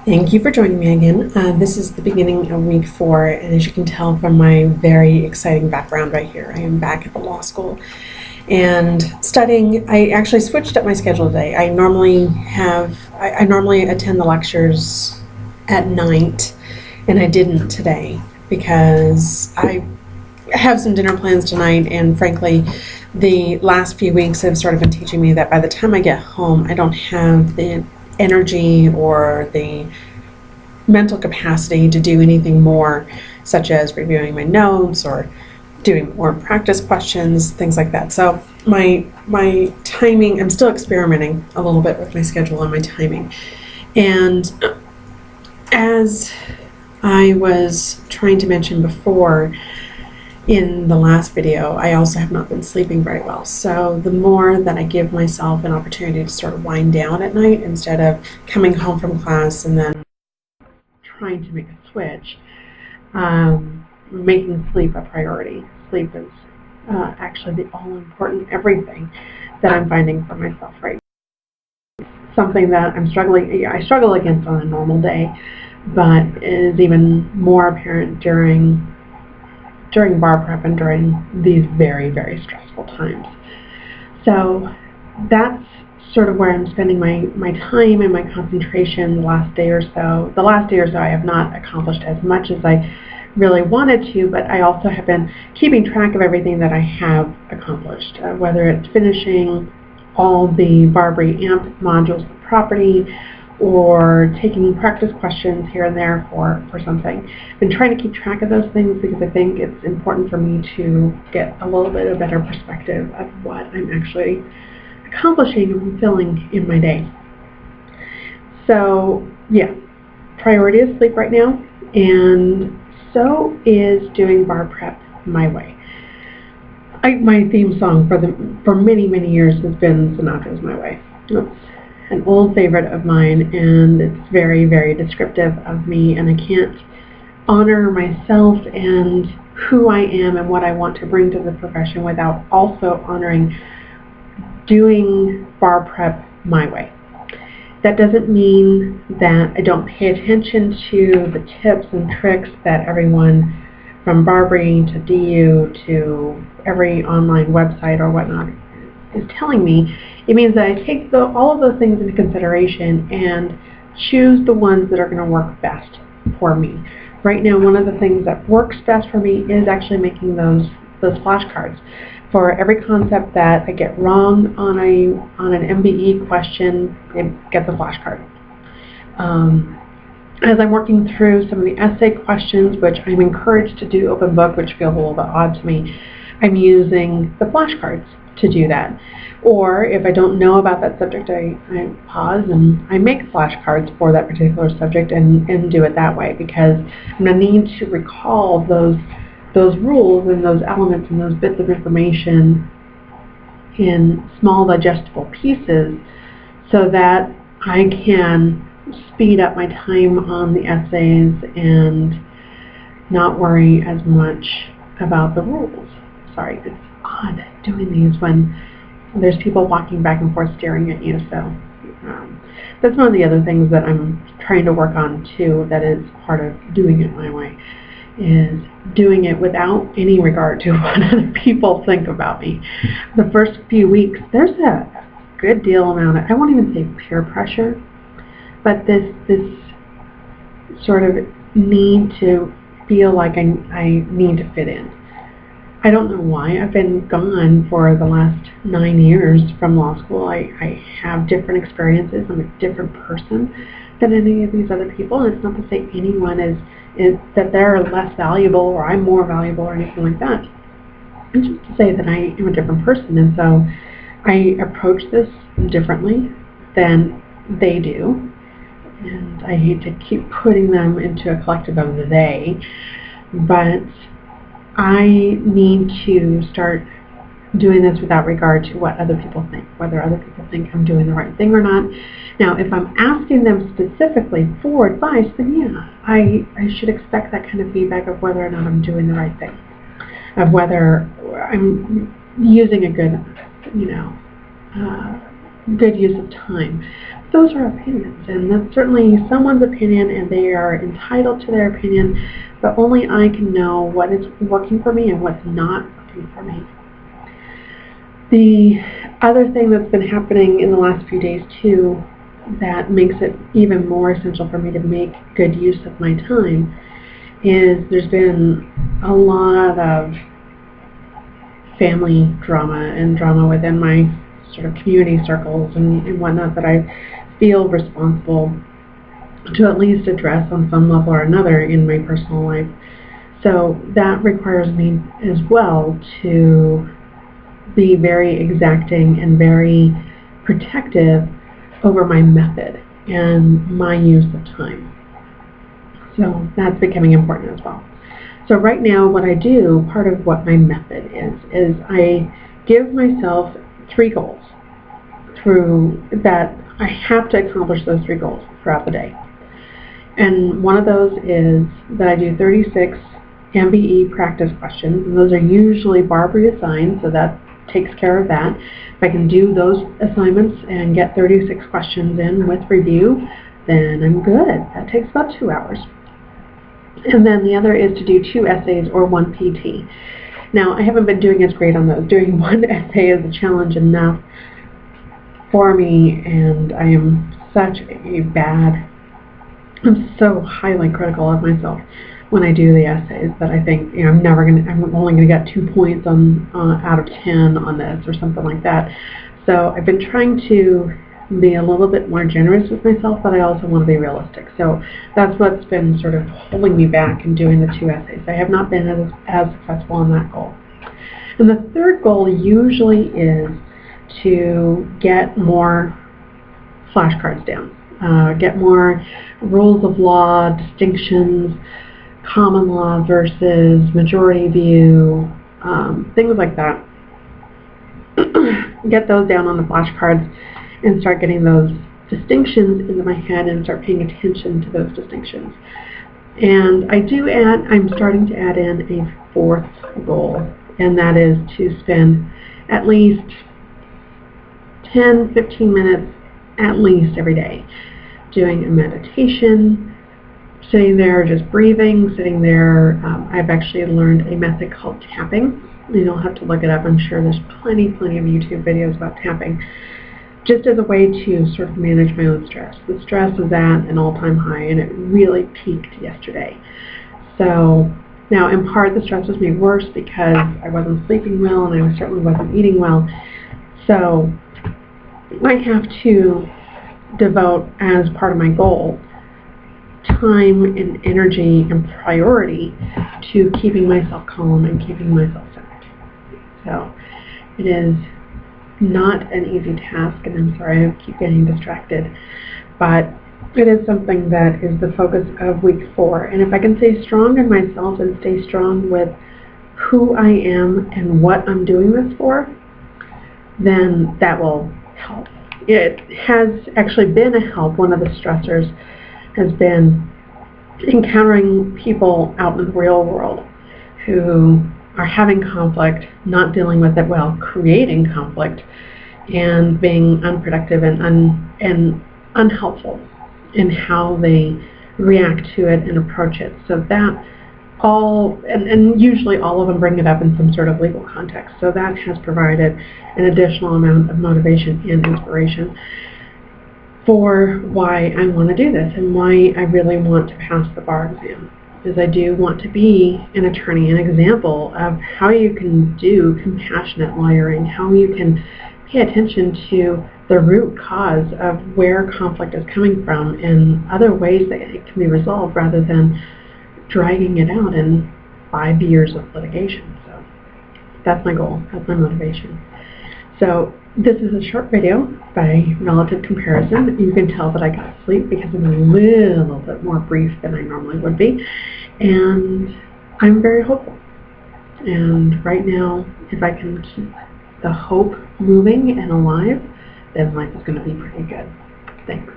Thank you for joining me again. This is the beginning of week 4, and as you can tell from my very exciting background right here, I am back at the law school and studying. I actually switched up my schedule today. I normally attend the lectures at night, and I didn't today because I have some dinner plans tonight, and frankly, the last few weeks have sort of been teaching me that by the time I get home, I don't have the energy or the mental capacity to do anything more, such as reviewing my notes or doing more practice questions, things like that. So my timing, I'm still experimenting a little bit with my schedule and my timing. And as I was trying to mention before in the last video, I also have not been sleeping very well. So the more that I give myself an opportunity to sort of wind down at night instead of coming home from class and then trying to make a switch, making sleep a priority. Sleep is actually the all-important everything that I'm finding for myself right now. Something that I struggle against on a normal day, but is even more apparent during bar prep and during these very, very stressful times. So that's sort of where I'm spending my time and my concentration the last day or so. The last day or so I have not accomplished as much as I really wanted to, but I also have been keeping track of everything that I have accomplished, whether it's finishing all the Barbary AMP modules of property or taking practice questions here and there for something. I've been trying to keep track of those things because I think it's important for me to get a little bit of better perspective of what I'm actually accomplishing and fulfilling in my day. So yeah, priority is sleep right now, and so is doing bar prep my way. My theme song for many, many years has been Sinatra's My Way. It's an old favorite of mine, and it's very, very descriptive of me, and I can't honor myself and who I am and what I want to bring to the profession without also honoring doing bar prep my way. That doesn't mean that I don't pay attention to the tips and tricks that everyone from Barbary to DU to every online website or whatnot is telling me. It means that I take all of those things into consideration and choose the ones that are going to work best for me. Right now, one of the things that works best for me is actually making those flashcards. For every concept that I get wrong on an MBE question, it gets a flashcard. As I'm working through some of the essay questions, which I'm encouraged to do open book, which feels a little bit odd to me, I'm using the flashcards to do that. Or if I don't know about that subject, I pause and I make flashcards for that particular subject and do it that way, because I'm going to need to recall those rules and those elements and those bits of information in small digestible pieces so that I can speed up my time on the essays and not worry as much about the rules. Sorry, it's odd doing these when there's people walking back and forth staring at you, so that's one of the other things that I'm trying to work on too, that is part of doing it my way, is doing it without any regard to what other people think about me. The first few weeks, there's a good deal amount of, I won't even say peer pressure, but this sort of need to feel like I need to fit in. I don't know why. I've been gone for the last 9 years from law school. I have different experiences. I'm a different person than any of these other people, and it's not to say anyone is that they're less valuable or I'm more valuable or anything like that. It's just to say that I am a different person, and so I approach this differently than they do, and I hate to keep putting them into a collective of the they, but I need to start doing this without regard to what other people think, whether other people think I'm doing the right thing or not. Now, if I'm asking them specifically for advice, then yeah, I should expect that kind of feedback of whether or not I'm doing the right thing, of whether I'm using a good, good use of time. those are opinions, and that's certainly someone's opinion, and they are entitled to their opinion, but only I can know what is working for me and what's not working for me. The other thing that's been happening in the last few days too, that makes it even more essential for me to make good use of my time, is there's been a lot of family drama and drama within my sort of community circles and whatnot that I feel responsible to at least address on some level or another in my personal life. So that requires me as well to be very exacting and very protective over my method and my use of time. So that's becoming important as well. So right now what I do, part of what my method is I give myself 3 goals through that I have to accomplish those 3 goals throughout the day. And one of those is that I do 36 MBE practice questions, and those are usually Barbary assigned, so that takes care of that. If I can do those assignments and get 36 questions in with review, then I'm good. That takes about 2 hours. And then the other is to do 2 essays or 1 PT. Now, I haven't been doing as great on those. Doing 1 essay is a challenge enough for me, and I am I'm so highly critical of myself when I do the essays that I think, I'm only going to get 2 points out of 10 on this or something like that. So I've been trying to be a little bit more generous with myself, but I also want to be realistic. So that's what's been sort of holding me back in doing the 2 essays. I have not been as successful on that goal. And the third goal usually is to get more flashcards down, get more rules of law, distinctions, common law versus majority view, things like that. Get those down on the flashcards and start getting those distinctions into my head and start paying attention to those distinctions. And I'm starting to add in a 4th goal, and that is to spend at least 10-15 minutes at least every day doing a meditation, sitting there just breathing, sitting there. I've actually learned a method called tapping. You don't have to look it up. I'm sure there's plenty of YouTube videos about tapping, just as a way to sort of manage my own stress. The stress is at an all-time high, and it really peaked yesterday. So now, in part, the stress was made worse because I wasn't sleeping well, and I certainly wasn't eating well. So I have to devote, as part of my goal, time and energy and priority to keeping myself calm and keeping myself centered. So it is not an easy task, and I'm sorry I keep getting distracted, but it is something that is the focus of week 4. And if I can stay strong in myself and stay strong with who I am and what I'm doing this for, then that will help. It has actually been a help. One of the stressors has been encountering people out in the real world who are having conflict, not dealing with it well, creating conflict, and being unproductive and unhelpful in how they react to it and approach it. So that and usually all of them bring it up in some sort of legal context. So that has provided an additional amount of motivation and inspiration for why I want to do this and why I really want to pass the bar exam. Because I do want to be an attorney, an example of how you can do compassionate lawyering, how you can pay attention to the root cause of where conflict is coming from and other ways that it can be resolved rather than dragging it out in 5 years of litigation. So that's my goal, that's my motivation. So this is a short video by relative comparison. You can tell that I got sleep because I'm a little bit more brief than I normally would be. And I'm very hopeful. And right now, if I can keep the hope moving and alive, then life is going to be pretty good. Thanks.